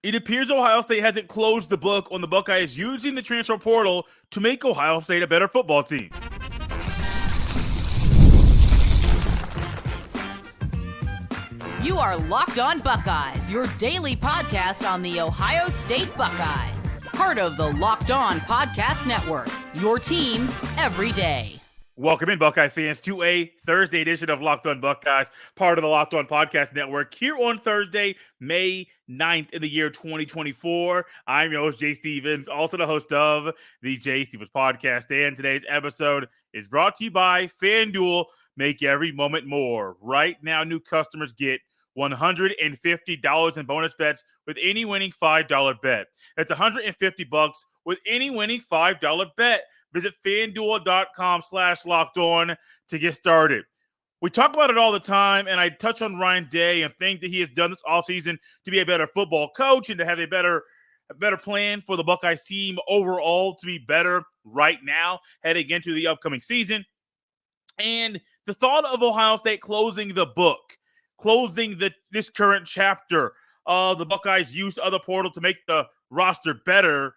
It appears Ohio State hasn't closed the book on the Buckeyes using the transfer portal to make Ohio State a better football team. You are Locked On Buckeyes, your daily podcast on the Ohio State Buckeyes. Part of the Locked On Podcast Network, your team every day. Welcome in, Buckeye fans, to a Thursday edition of Locked On Buckeyes, part of the Locked On Podcast Network, here on Thursday, May 9th in the year 2024. I'm your host, Jay Stevens, also the host of the Jay Stevens Podcast, and today's episode is brought to you by FanDuel. Make every moment more. Right now, new customers get $150 in bonus bets with any winning $5 bet. That's $150 with any winning $5 bet. Visit FanDuel.com/LockedOn to get started. We talk about it all the time, and I touch on Ryan Day and things that he has done this offseason to be a better football coach and to have a better plan for the Buckeyes team overall to be better right now heading into the upcoming season. And the thought of Ohio State closing the book, closing this current chapter of the Buckeyes' use of the portal to make the roster better,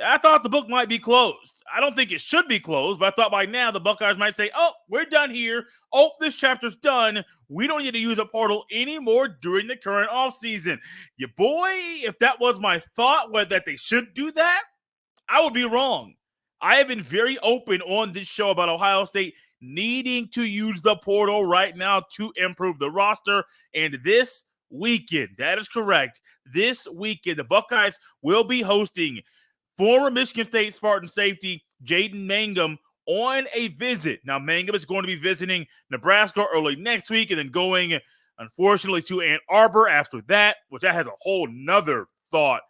I thought the book might be closed. I don't think it should be closed, but I thought by now the Buckeyes might say, oh, we're done here. Oh, this chapter's done. We don't need to use a portal anymore during the current offseason. Your boy, if that was my thought, that they should do that, I would be wrong. I have been very open on this show about Ohio State needing to use the portal right now to improve the roster. And this weekend, that is correct, this weekend, the Buckeyes will be hosting former Michigan State Spartan safety Jaden Mangham on a visit. Now, Mangham is going to be visiting Nebraska early next week and then going, unfortunately, to Ann Arbor after that, which that has a whole nother thought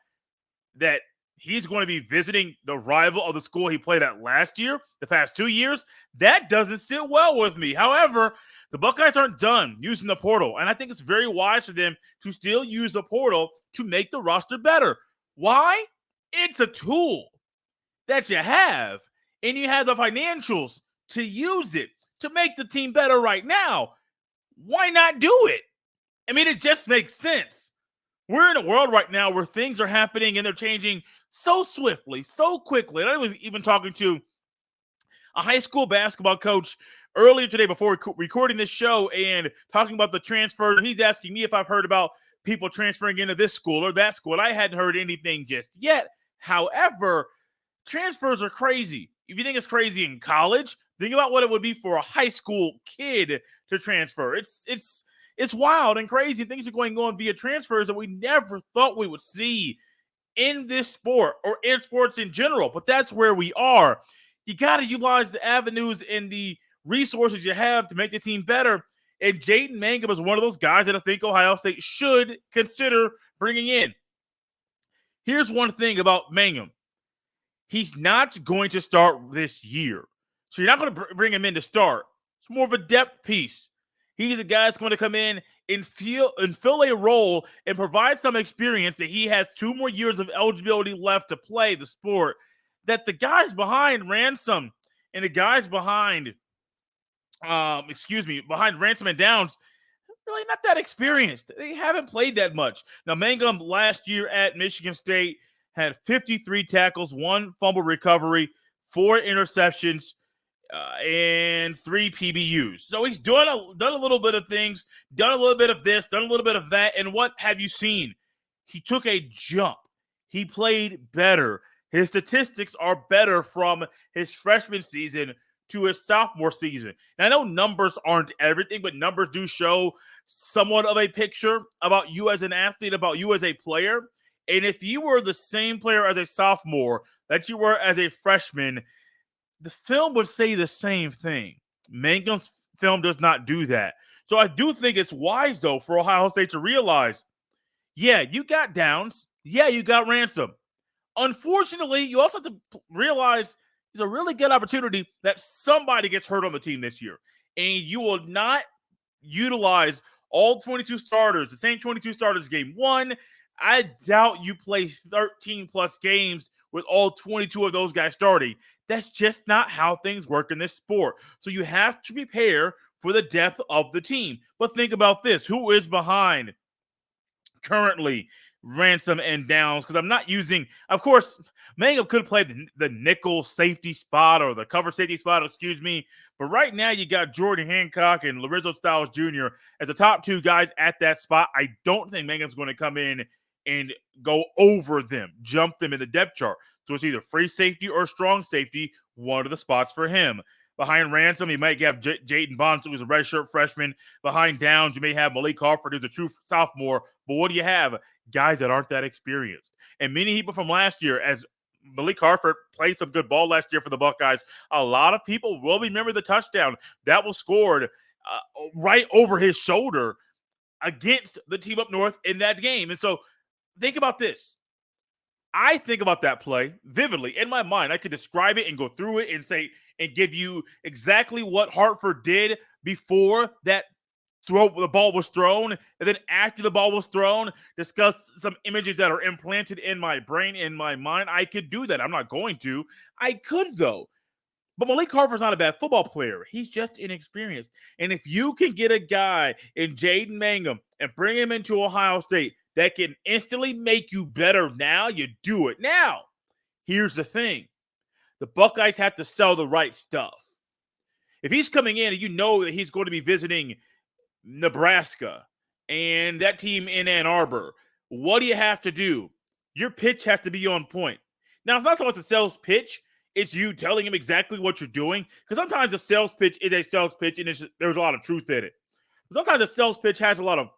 that he's going to be visiting the rival of the school he played at last year, the past 2 years. That doesn't sit well with me. However, the Buckeyes aren't done using the portal, and I think it's very wise for them to still use the portal to make the roster better. Why? It's a tool that you have, and you have the financials to use it to make the team better right now. Why not do it? I mean, it just makes sense. We're in a world right now where things are happening and they're changing so swiftly, so quickly. And I was even talking to a high school basketball coach earlier today before recording this show and talking about the transfer. He's asking me if I've heard about people transferring into this school or that school. I hadn't heard anything just yet. However, transfers are crazy. If you think it's crazy in college, think about what it would be for a high school kid to transfer. It's wild and crazy. Things are going on via transfers that we never thought we would see in this sport or in sports in general. But that's where we are. You got to utilize the avenues and the resources you have to make the team better. And Jaden Mangham is one of those guys that I think Ohio State should consider bringing in. Here's one thing about Mangham. He's not going to start this year. So you're not going to bring him in to start. It's more of a depth piece. He's a guy that's going to come in and fill a role and provide some experience that he has 2 more years of eligibility left to play the sport. That the guys behind Ransom and the guys behind Ransom and Downs, really not that experienced. They haven't played that much. Now, Mangham last year at Michigan State had 53 tackles, 1 fumble recovery, 4 interceptions, and 3 PBUs. So he's done a little bit of things, done a little bit of this, done a little bit of that. And what have you seen? He took a jump. He played better. His statistics are better from his freshman season to his sophomore season. And I know numbers aren't everything, but numbers do show somewhat of a picture about you as an athlete, about you as a player. And if you were the same player as a sophomore that you were as a freshman, the film would say the same thing. Mangham's film does not do that. So I do think it's wise, though, for Ohio State to realize, yeah, you got Downs. Yeah, you got Ransom. Unfortunately, you also have to realize it's a really good opportunity that somebody gets hurt on the team this year. And you will not utilize all 22 starters, the same 22 starters game 1. I doubt you play 13-plus games with all 22 of those guys starting. That's just not how things work in this sport. So you have to prepare for the depth of the team. But think about this. Who is behind currently Ransom and Downs because I'm not using, of course, Mangham could play the nickel safety spot or the cover safety spot, excuse me. But right now you got Jordan Hancock and Lorenzo Styles Jr. as the top two guys at that spot. I don't think Mangham's going to come in and go over them, jump them in the depth chart. So it's either free safety or strong safety, one of the spots for him. Behind Ransom, you might have Jaden Bonson, who's a redshirt freshman. Behind Downs, you may have Malik Harford, who's a true sophomore. But what do you have? Guys that aren't that experienced. And many people from last year, as Malik Harford played some good ball last year for the Buckeyes, a lot of people will remember the touchdown that was scored right over his shoulder against the team up north in that game. And so think about this. I think about that play vividly in my mind. I could describe it and go through it and say and give you exactly what Hartford did before that the ball was thrown, and then after the ball was thrown, discuss some images that are implanted in my brain, in my mind. I could do that. I'm not going to. I could, though. But Malik Harford's not a bad football player. He's just inexperienced. And if you can get a guy in Jaden Mangham and bring him into Ohio State that can instantly make you better now, you do it. Now, here's the thing. The Buckeyes have to sell the right stuff. If he's coming in and you know that he's going to be visiting Nebraska and that team in Ann Arbor, what do you have to do? Your pitch has to be on point. Now, it's not so much a sales pitch. It's you telling him exactly what you're doing. Because sometimes a sales pitch is a sales pitch and there's a lot of truth in it. Sometimes a sales pitch has a lot of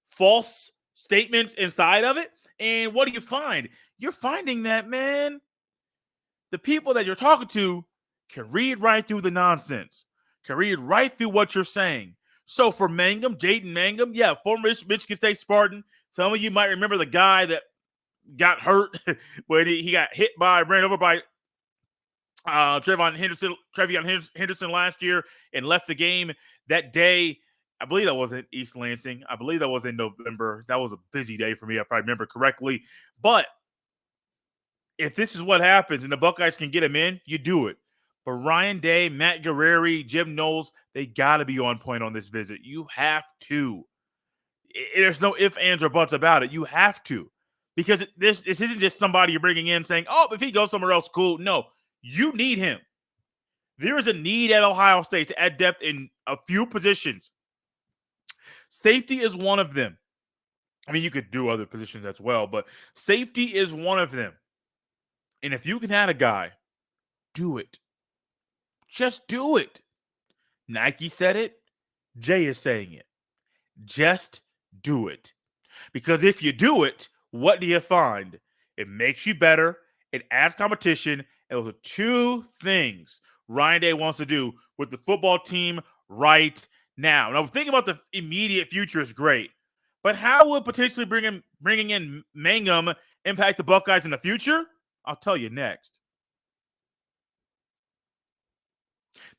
false statements inside of it. And what do you find? You're finding that, man, the people that you're talking to can read right through the nonsense, can read right through what you're saying. So for Mangham, Jaden Mangham, yeah, former Michigan State Spartan. Some of you might remember the guy that got hurt when he got ran over by Trevion Henderson last year and left the game that day. I believe that was in East Lansing. I believe that was in November. That was a busy day for me, if I remember correctly. But if this is what happens and the Buckeyes can get him in, you do it. But Ryan Day, Matt Guerrieri, Jim Knowles, they got to be on point on this visit. You have to. There's no ifs, ands, or buts about it. You have to. Because this isn't just somebody you're bringing in saying, oh, if he goes somewhere else, cool. No, you need him. There is a need at Ohio State to add depth in a few positions. Safety is one of them. I mean, you could do other positions as well, but safety is one of them. And if you can add a guy, do it. Just do it. Nike said it. Jay is saying it. Just do it. Because if you do it, what do you find? It makes you better. It adds competition. And those are two things Ryan Day wants to do with the football team right now. Now, thinking about the immediate future is great. But how will potentially bringing in Mangham impact the Buckeyes in the future? I'll tell you next.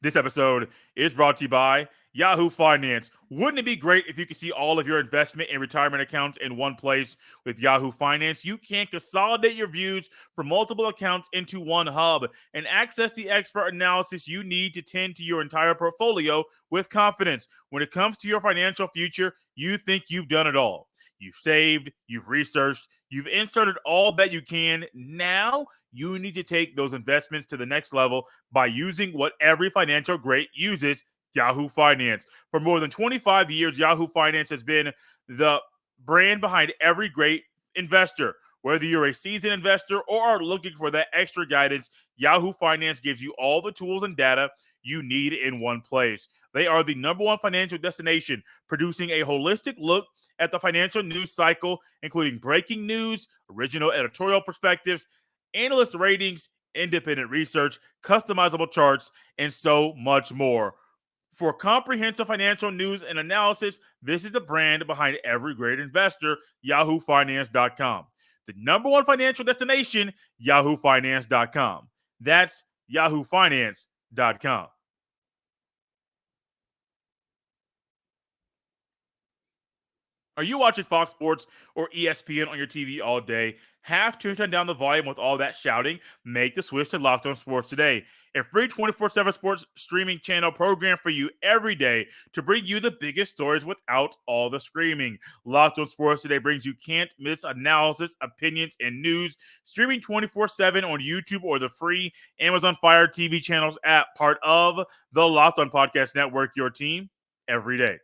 This episode is brought to you by Yahoo Finance. Wouldn't it be great if you could see all of your investment and retirement accounts in one place with Yahoo Finance? You can consolidate your views from multiple accounts into one hub and access the expert analysis you need to tend to your entire portfolio with confidence. When it comes to your financial future, you think you've done it all. You've saved, you've researched, you've inserted all that you can. Now you need to take those investments to the next level by using what every financial great uses, Yahoo Finance. For more than 25 years, Yahoo Finance has been the brand behind every great investor. Whether you're a seasoned investor or are looking for that extra guidance, Yahoo Finance gives you all the tools and data you need in one place. They are the number one financial destination, producing a holistic look at the financial news cycle, including breaking news, original editorial perspectives, analyst ratings, independent research, customizable charts, and so much more. For comprehensive financial news and analysis, this is the brand behind every great investor, yahoofinance.com. The number one financial destination, yahoofinance.com. That's yahoofinance.com. Are you watching Fox Sports or ESPN on your TV all day? Have to turn down the volume with all that shouting? Make the switch to Locked On Sports today. A free 24/7 sports streaming channel program for you every day to bring you the biggest stories without all the screaming. Locked On Sports today brings you can't miss analysis, opinions, and news, streaming 24/7 on YouTube or the free Amazon Fire TV channels app, part of the Locked On Podcast Network, your team every day.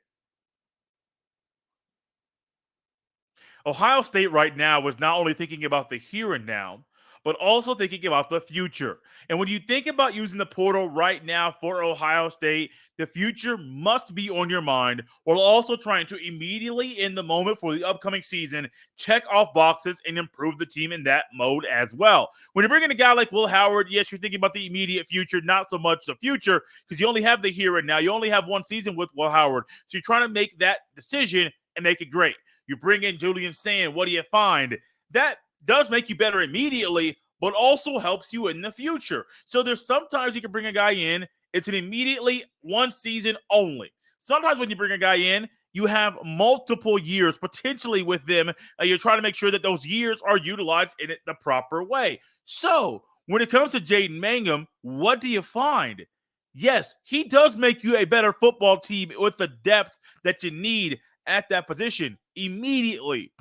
Ohio State right now is not only thinking about the here and now, but also thinking about the future. And when you think about using the portal right now for Ohio State, the future must be on your mind, while also trying to immediately, in the moment for the upcoming season, check off boxes and improve the team in that mode as well. When you bring in a guy like Will Howard, yes, you're thinking about the immediate future, not so much the future, because you only have the here and now. You only have one season with Will Howard. So you're trying to make that decision and make it great. You bring in Julian Sand. What do you find? That does make you better immediately, but also helps you in the future. So there's sometimes you can bring a guy in, it's an immediately one season only. Sometimes when you bring a guy in, you have multiple years potentially with them. You're trying to make sure that those years are utilized in it the proper way. So when it comes to Jaden Mangham, what do you find? Yes, he does make you a better football team with the depth that you need at that position immediately.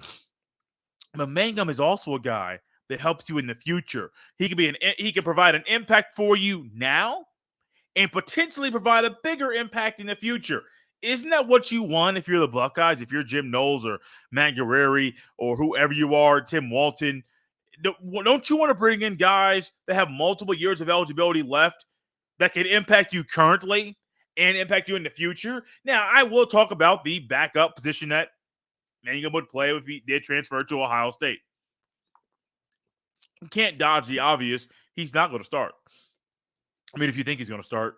But Mangham is also a guy that helps you in the future. He can provide an impact for you now and potentially provide a bigger impact in the future. Isn't that what you want if you're the Buckeyes, if you're Jim Knowles or Matt Guerrieri or whoever you are, Tim Walton? Don't you want to bring in guys that have multiple years of eligibility left that can impact you currently and impact you in the future? Now, I will talk about the backup position that Mangham would play if he did transfer to Ohio State. You can't dodge the obvious. He's not going to start. I mean, if you think he's going to start,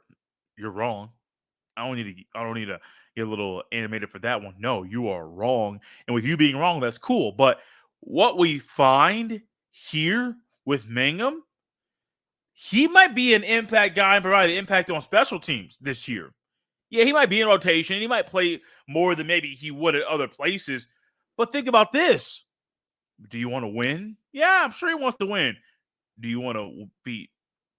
you're wrong. I don't need to get a little animated for that one. No, you are wrong. And with you being wrong, that's cool. But what we find here with Mangham, he might be an impact guy and provide an impact on special teams this year. Yeah, he might be in rotation. He might play more than maybe he would at other places. But think about this. Do you want to win? Yeah, I'm sure he wants to win. Do you want to beat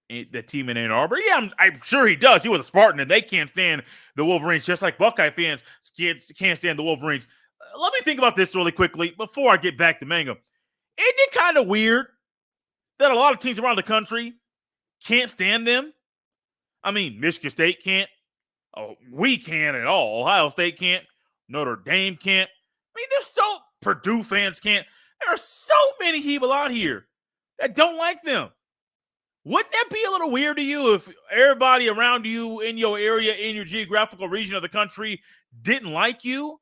the team in Ann Arbor? Yeah, I'm sure he does. He was a Spartan, and they can't stand the Wolverines, just like Buckeye fans can't stand the Wolverines. Let me think about this really quickly before I get back to Mangham. Isn't it kind of weird that a lot of teams around the country can't stand them? I mean, Michigan State can't. Oh, we can't at all. Ohio State can't. Notre Dame can't. I mean, Purdue fans can't. There are so many people out here that don't like them. Wouldn't that be a little weird to you if everybody around you in your area, in your geographical region of the country didn't like you?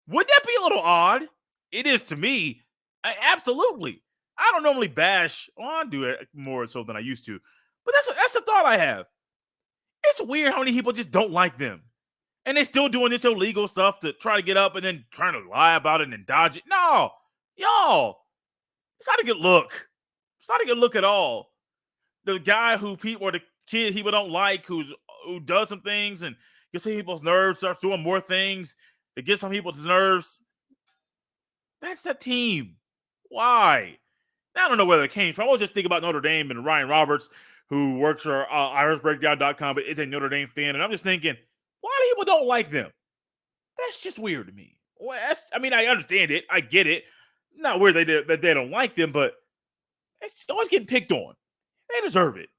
Wouldn't that be a little odd? It is to me. Absolutely. I don't normally bash. Well, I do it more so than I used to. But that's a thought I have. It's weird how many people just don't like them. And they're still doing this illegal stuff to try to get up and then trying to lie about it and dodge it. No, y'all, it's not a good look. It's not a good look at all. The guy who people or the kid people don't like who does some things and gets on people's nerves, starts doing more things that gets on people's nerves. That's the team. Why? I don't know where that came from. I was just thinking about Notre Dame and Ryan Roberts, who works for IrisBreakdown.com, but is a Notre Dame fan. And I'm just thinking, why do people don't like them? That's just weird to me. Well, I understand it. I get it. Not weird that they don't like them, but it's always getting picked on. They deserve it.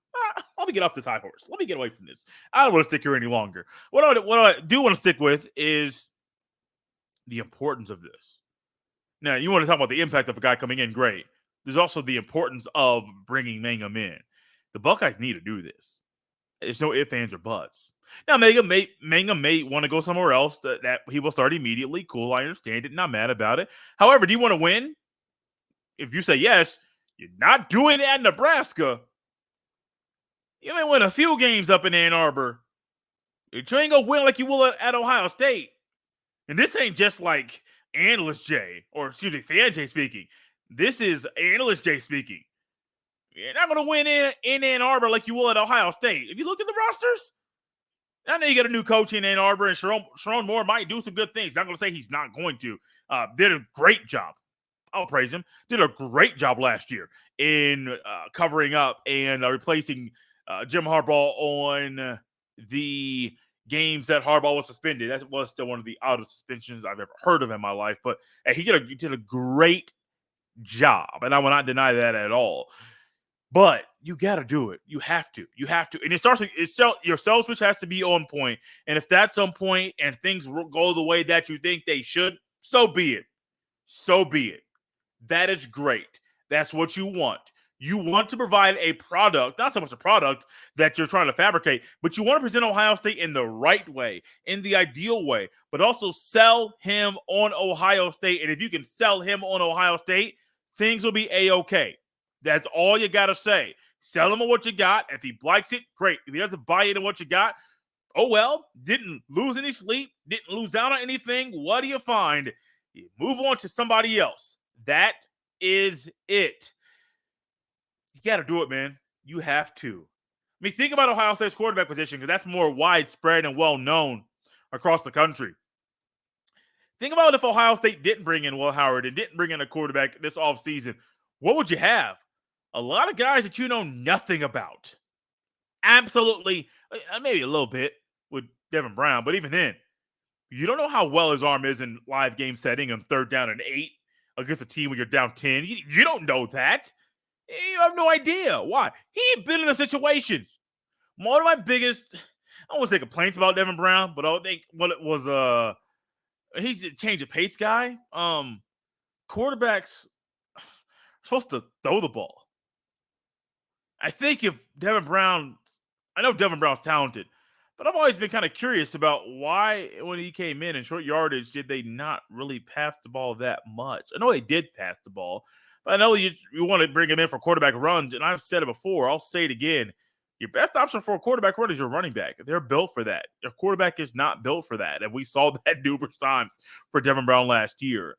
Let me get off this high horse. Let me get away from this. I don't want to stick here any longer. What I do want to stick with is the importance of this. Now, you want to talk about the impact of a guy coming in, great. There's also the importance of bringing Mangham in. The Buckeyes need to do this. There's no ifs, ands, or buts. Now, Mangham may want to go somewhere else that he will start immediately. Cool, I understand it. Not mad about it. However, do you want to win? If you say yes, you're not doing it at Nebraska. You may win a few games up in Ann Arbor. You ain't going to win like you will at Ohio State. And this ain't just like Analyst J, or excuse me, Fan J speaking. This is Analyst J speaking. You're not going to win in Ann Arbor like you will at Ohio State. If you look at the rosters, I know you got a new coach in Ann Arbor, and Sharon Moore might do some good things. Not going to say he's not going to. Did a great job. I'll praise him. Did a great job last year in covering up and replacing Jim Harbaugh on the games that Harbaugh was suspended. That was still one of the oddest suspensions I've ever heard of in my life. But he did a great job, and I will not deny that at all. But you got to do it. You have to. You have to. And it starts. Your sales pitch has to be on point. And if that's on point and things go the way that you think they should, so be it. So be it. That is great. That's what you want. You want to provide a product, not so much a product that you're trying to fabricate, but you want to present Ohio State in the right way, in the ideal way, but also sell him on Ohio State. And if you can sell him on Ohio State, things will be A-okay. That's all you got to say. Sell him on what you got. If he likes it, great. If he doesn't buy into what you got, oh well, didn't lose any sleep, didn't lose out on anything. What do you find? You move on to somebody else. That is it. You got to do it, man. You have to. I mean, think about Ohio State's quarterback position because that's more widespread and well-known across the country. Think about if Ohio State didn't bring in Will Howard and didn't bring in a quarterback this offseason. What would you have? A lot of guys that you know nothing about. Absolutely, maybe a little bit with Devin Brown, but even then, you don't know how well his arm is in live game setting and 3rd down and 8 against a team when you're down 10. You don't know that. You have no idea. Why? He ain't been in those situations. One of my biggest, I don't want to say complaints about Devin Brown, but I think what it was, he's a change of pace guy. Quarterbacks are supposed to throw the ball. I think if Devin Brown, I know Devin Brown's talented, but I've always been kind of curious about why, when he came in short yardage, did they not really pass the ball that much? I know they did pass the ball, but I know you want to bring him in for quarterback runs, and I've said it before. I'll say it again. Your best option for a quarterback run is your running back. They're built for that. Your quarterback is not built for that, and we saw that numerous times for Devin Brown last year.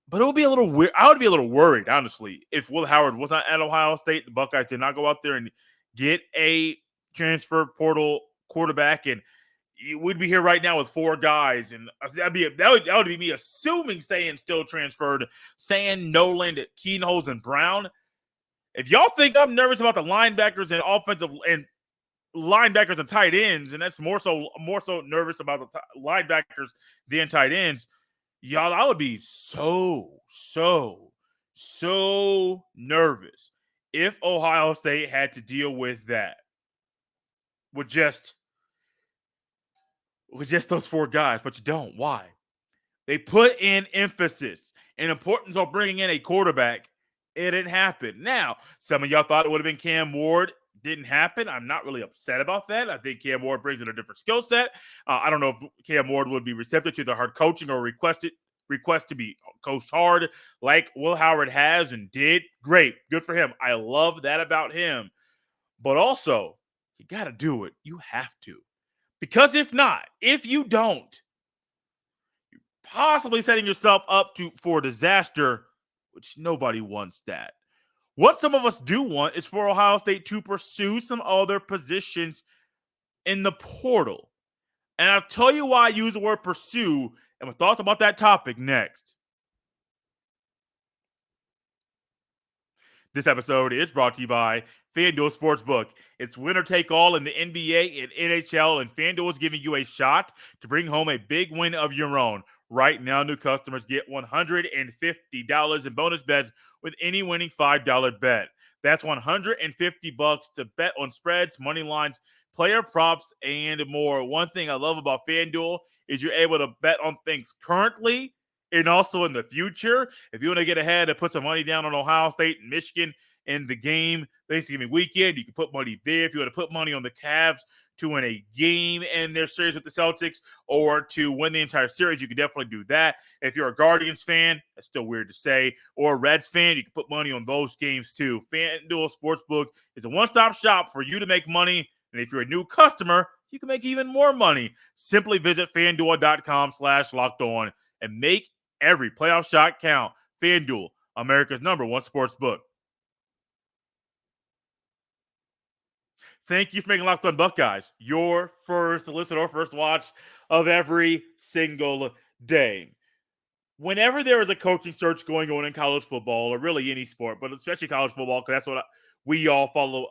But it would be a little weird. I would be a little worried, honestly, if Will Howard was not at Ohio State. The Buckeyes did not go out there and get a transfer portal quarterback, and we'd be here right now with 4 guys. And that would be me assuming Sayin still transferred, Sayin, Noland, Keenholz, and Brown. If y'all think I'm nervous about the linebackers and offensive and linebackers and tight ends, and that's more so nervous about the linebackers than tight ends. Y'all, I would be so nervous if Ohio State had to deal with that. With just those 4 guys, but you don't. Why? They put in emphasis and importance on bringing in a quarterback. It didn't happen. Now, some of y'all thought it would have been Cam Ward. Didn't happen. I'm not really upset about that. I think Cam Ward brings in a different skill set. I don't know if Cam Ward would be receptive to the hard coaching or request to be coached hard like Will Howard has and did. Great. Good for him. I love that about him. But also, you got to do it. You have to. Because if not, if you don't, you're possibly setting yourself up for disaster, which nobody wants that. What some of us do want is for Ohio State to pursue some other positions in the portal. And I'll tell you why I use the word pursue and my thoughts about that topic next. This episode is brought to you by FanDuel Sportsbook. It's winner take all in the NBA and NHL, and FanDuel is giving you a shot to bring home a big win of your own. Right now, new customers get $150 in bonus bets with any winning $5 bet. That's $150 to bet on spreads, money lines, player props, and more. One thing I love about FanDuel is you're able to bet on things currently and also in the future. If you want to get ahead and put some money down on Ohio State and Michigan in the game Thanksgiving weekend, you can put money there. If you want to put money on the Cavs to win a game in their series with the Celtics or to win the entire series, you can definitely do that. If you're a Guardians fan, that's still weird to say, or a Reds fan, you can put money on those games too. FanDuel Sportsbook is a one-stop shop for you to make money. And if you're a new customer, you can make even more money. Simply visit FanDuel.com/lockedon and make every playoff shot count. FanDuel, America's #1 sportsbook. Thank you for making Locked On Buckeyes your first listen or first watch of every single day. Whenever there is a coaching search going on in college football, or really any sport, but especially college football, because that's what we all follow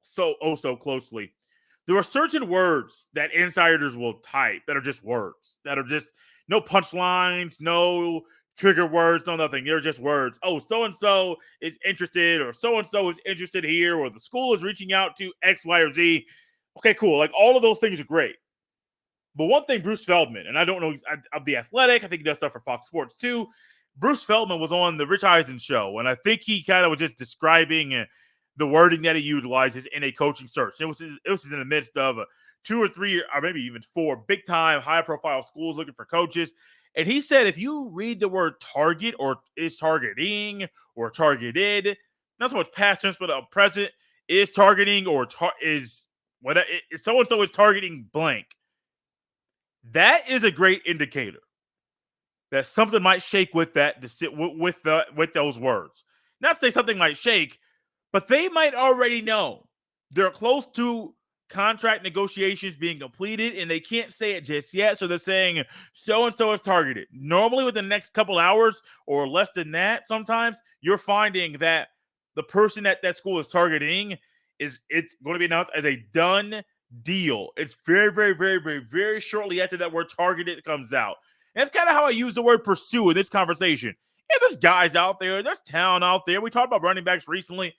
so closely, there are certain words that insiders will type that are just words, that are just no punchlines, no trigger words, no nothing. They're just words. Oh, so-and-so is interested, or so-and-so is interested here, or the school is reaching out to X, Y, or Z. Okay, cool. Like, all of those things are great. But one thing, Bruce Feldman, and I don't know, of The Athletic, I think he does stuff for Fox Sports too. Bruce Feldman was on the Rich Eisen show, and I think he kind of was just describing the wording that he utilizes in a coaching search. It was in the midst of 2 or 3, or maybe even 4 big-time, high-profile schools looking for coaches. And he said if you read the word target, or is targeting, or targeted, not so much past tense, but present, is targeting, or is so-and-so is targeting blank, that is a great indicator that something might shake with that, with those words. Not to say something might shake, but they might already know they're close to contract negotiations being completed, and they can't say it just yet. So they're saying so-and-so is targeted. Normally within the next couple hours or less than that, sometimes you're finding that the person that school is targeting it's going to be announced as a done deal. It's very, very, very, very, very shortly after that word targeted comes out. And that's kind of how I use the word pursue in this conversation. Yeah, there's guys out there. There's talent out there. We talked about running backs recently.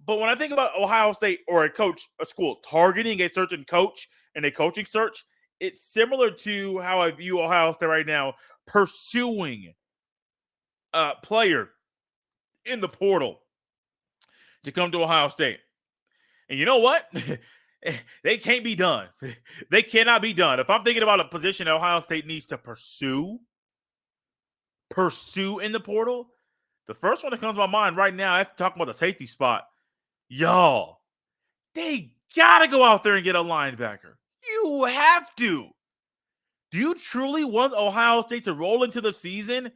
But when I think about Ohio State or a school targeting a certain coach in a coaching search, it's similar to how I view Ohio State right now pursuing a player in the portal to come to Ohio State. And you know what? They can't be done. They cannot be done. If I'm thinking about a position that Ohio State needs to pursue in the portal, the first one that comes to my mind right now, after talking about the safety spot, y'all, they got to go out there and get a linebacker. You have to. Do you truly want Ohio State to roll into the season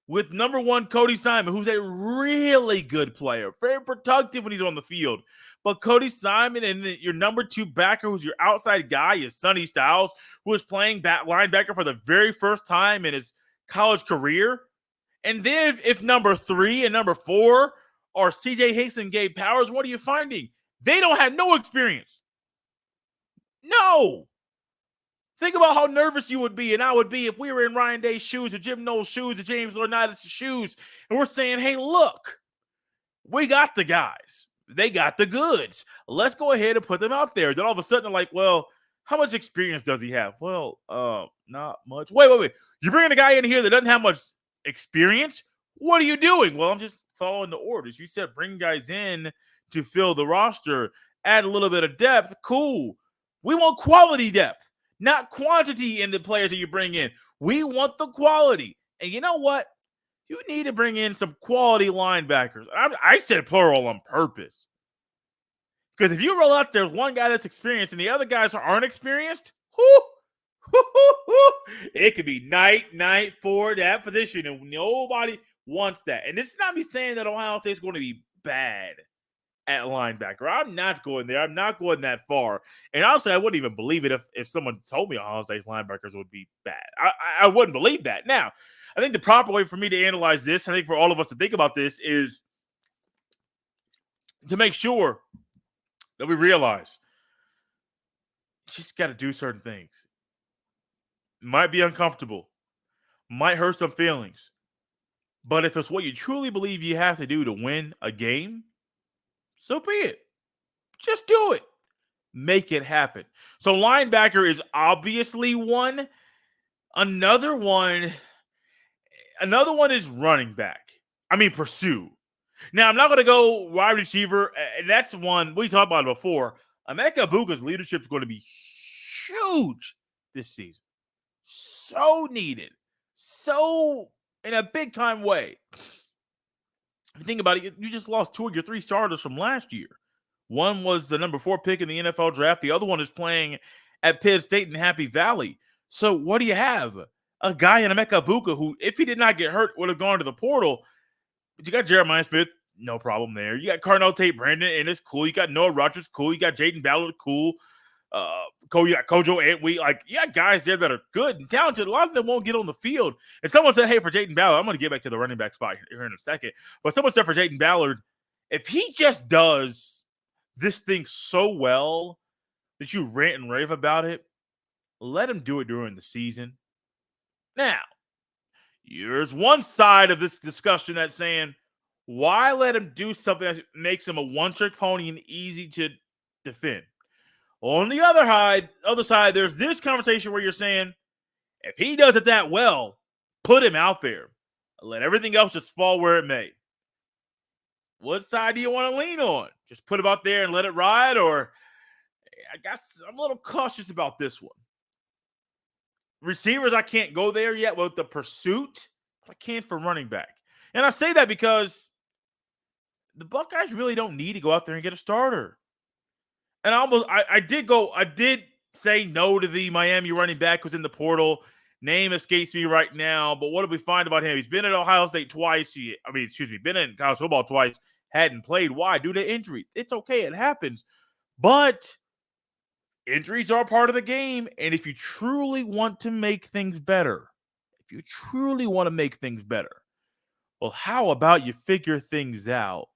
with number 1 Cody Simon, who's a really good player, very productive when he's on the field? But Cody Simon and your number 2 backer, who's your outside guy, is Sonny Styles, who is playing linebacker for the very first time in his college career. And then if number 3 and number 4 are CJ Hicks and Gabe Powers, what are you finding? They don't have no experience. No. Think about how nervous you would be, and I would be, if we were in Ryan Day's shoes, or Jim Knowles' shoes, or James Laurinaitis' shoes, and we're saying, hey, look, we got the guys. They got the goods. Let's go ahead and put them out there. Then all of a sudden, they're like, well, how much experience does he have? Well, not much. Wait. You're bringing a guy in here that doesn't have much experience? What are you doing? Well, I'm just following the orders. You said bring guys in to fill the roster, add a little bit of depth. Cool. We want quality depth, not quantity in the players that you bring in. We want the quality. And you know what? You need to bring in some quality linebackers. I said plural on purpose. Because if you roll out there one guy that's experienced and the other guys aren't experienced, it could be night for that position, and nobody wants that. And this is not me saying that Ohio State's going to be bad at linebacker. I'm not going there. I'm not going that far. And honestly, I wouldn't even believe it if someone told me Ohio State's linebackers would be bad. I wouldn't believe that. Now, I think the proper way for me to analyze this, I think for all of us to think about this, is to make sure that we realize you just got to do certain things. Might be uncomfortable, might hurt some feelings, but if it's what you truly believe you have to do to win a game, so be it. Just do it. Make it happen. So linebacker is obviously one. Another one is running back. Pursue. Now, I'm not going to go wide receiver, and that's one we talked about before. Emeka Egbuka's leadership is going to be huge this season. So needed. So in a big-time way. If you think about it, you just lost 2 of your 3 starters from last year. One was the number 4 pick in the NFL draft. The other one is playing at Penn State in Happy Valley. So what do you have? A guy in Emeka Egbuka who, if he did not get hurt, would have gone to the portal. But you got Jeremiah Smith, No problem there. You got Cardinal Tate Brandon, and it's cool. You got Noah Rogers, cool. You got Jaden Ballard, cool. You got Kojo Antwi. Like, you got guys there that are good and talented. A lot of them won't get on the field. And someone said, hey, for Jaden Ballard, I'm going to get back to the running back spot here in a second. But someone said for Jaden Ballard, if he just does this thing so well that you rant and rave about it, let him do it during the season. Now, there's one side of this discussion that's saying, why let him do something that makes him a one-trick pony and easy to defend? On the other side, there's this conversation where you're saying, if he does it that well, put him out there. Let everything else just fall where it may. What side do you want to lean on? Just put him out there and let it ride? Or I guess I'm a little cautious about this one. Receivers, I can't go there yet with the pursuit, but I can for running back. And I say that because the Buckeyes really don't need to go out there and get a starter. And I did say no to the Miami running back who's in the portal. Name escapes me right now, but what did we find about him? He's been at Ohio State twice. Been in college football twice. Hadn't played. Why? Due to injury. It's okay. It happens. But injuries are a part of the game. And if you truly want to make things better, well, how about you figure things out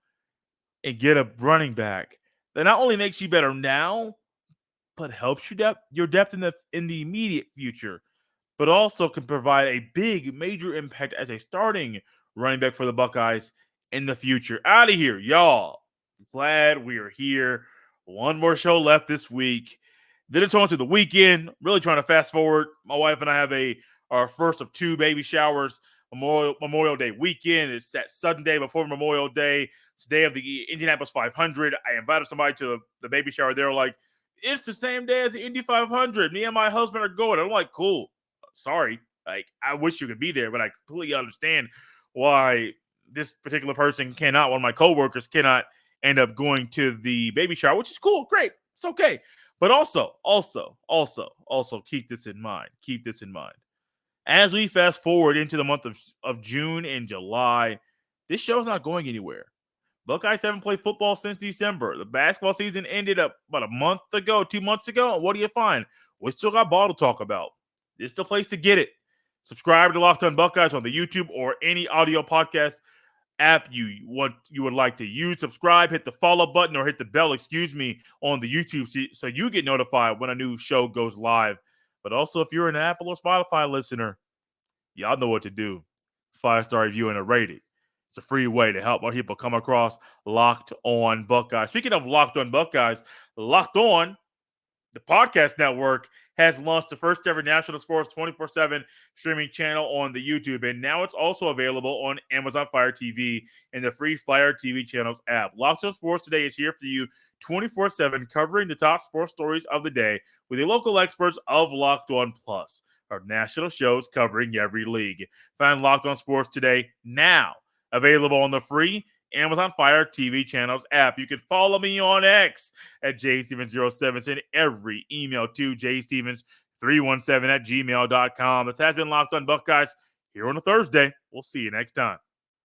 and get a running back that not only makes you better now, but helps your depth in the immediate future, but also can provide a big, major impact as a starting running back for the Buckeyes in the future. Out of here, y'all. Glad we are here. One more show left this week. Then it's on to the weekend. Really trying to fast forward. My wife and I have our first of 2 baby showers. Memorial Day weekend. It's that Sunday before Memorial Day. It's the day of the Indianapolis 500. I invited somebody to the baby shower. They were like, it's the same day as the Indy 500. Me and my husband are going. I'm like, cool. Sorry. Like, I wish you could be there, but I completely understand why this particular person cannot, one of my coworkers cannot end up going to the baby shower, which is cool. Great. It's okay. But also keep this in mind. As we fast forward into the month of June and July, this show's not going anywhere. Buckeyes haven't played football since December. The basketball season ended up about 2 months ago. And what do you find? We still got ball to talk about. This is the place to get it. Subscribe to Locked On Buckeyes on the YouTube or any audio podcast app you would like to use. Subscribe, hit the follow button or hit the bell, on the YouTube so you get notified when a new show goes live. But also, if you're an Apple or Spotify listener, y'all know what to do. 5-star review and a rating. It's a free way to help more people come across Locked On Buckeyes. Speaking of Locked On Buckeyes, Locked On, the podcast network, has launched the first ever national sports 24/7 streaming channel on the YouTube. And now it's also available on Amazon Fire TV and the free Fire TV channels app. Locked On Sports Today is here for you 24/7, covering the top sports stories of the day with the local experts of Locked On Plus, our national shows covering every league. Find Locked On Sports Today now, available on the free Amazon Fire TV channels app. You can follow me on X at jstevens07. Send every email to jstevens317@gmail.com. This has been Locked On Buckeyes here on a Thursday. We'll see you next time.